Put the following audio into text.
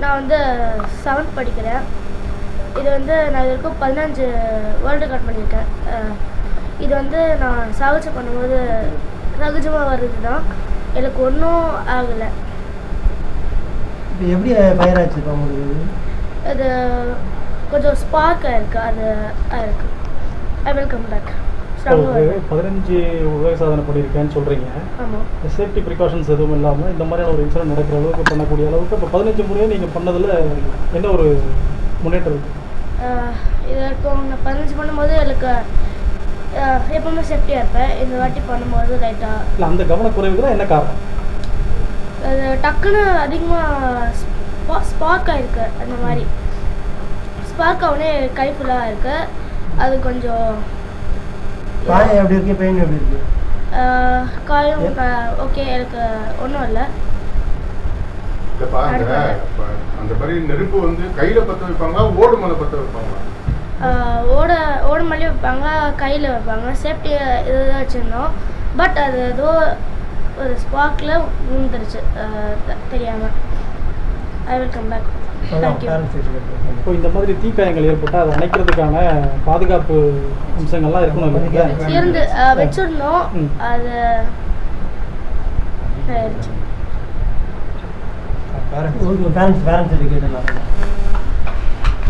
நான் வந்து 7th படிக்கிறேன். இது வந்து நான் இது வரைக்கும் 15 வேர்ல்டு ரெக்கார்ட் பண்ணியிருக்கேன். இது வந்து நான் சாகசம் பண்ணும்போது சகஜமாக வருது தான், எனக்கு ஒன்றும் ஆகலை. இப்போ எப்படி ஃபயர் ஆச்சு உங்களுக்கு? அது கொஞ்சம் ஸ்பார்க் ஆயிருக்கு, அது ஆயிருக்கு. ஐ வில் கம் பேக். 15 உலக சாதனை பண்ணியிருக்கேன்னு சொல்கிறீங்க. ஆமாம். சேஃப்டி ப்ரிகாஷன்ஸ் எதுவும் இல்லாமல் இந்த மாதிரியான ஒரு இன்சிடென்ட் நடக்கிற அளவுக்கு பண்ணக்கூடிய அளவுக்கு இப்போ 15 முறையே நீங்கள் பண்ணதில் என்ன ஒரு முன்னேற்றம் இருக்குது? இது வரைக்கும் நான் 15 பண்ணும்போது எனக்கு எப்பவுமே சேஃப்டியாக இருப்பேன். இந்த வாட்டி பண்ணும்போது லைட்டாக இல்லை, அந்த கவனக்குறைவுக்கு தான் என்ன காரணம்? அது டக்குன்னு அதிகமாக ஸ்பார்க் ஆகிருக்கு. அந்த மாதிரி ஸ்பார்க் ஆகனே கை ஃபுல்லாக இருக்குது. அது கொஞ்சம் காயம் எப்படி இருக்கு, பெயின் எப்படி இருக்கு? காயம் ஓகே, எனக்கு ஒன்றும் இல்லை. அந்த மாதிரி நெருப்பு வந்து கையில் பற்ற வைப்பாங்களா, ஓடு மேலே பற்ற வைப்பாங்களா? ஓடு மேலேயும் வைப்பாங்க, கையில் வைப்பாங்க. சேஃப்டி இதுதான் வச்சுருந்தோம். பட் அது ஏதோ ஒரு ஸ்பார்க்கில் விழுந்துருச்சு தெரியாமல். I will come back. Thank you. இப்போ இந்த மாதிரி தீக்காயங்கள் ஏற்பட்டால் அதை அணைக்கிறதுக்கான பாதுகாப்பு அம்சங்கள்லாம் இருக்கணும் இருந்து வச்சுருந்தோம். அது பேரண்ட்ஸ் கேட்டலாம்.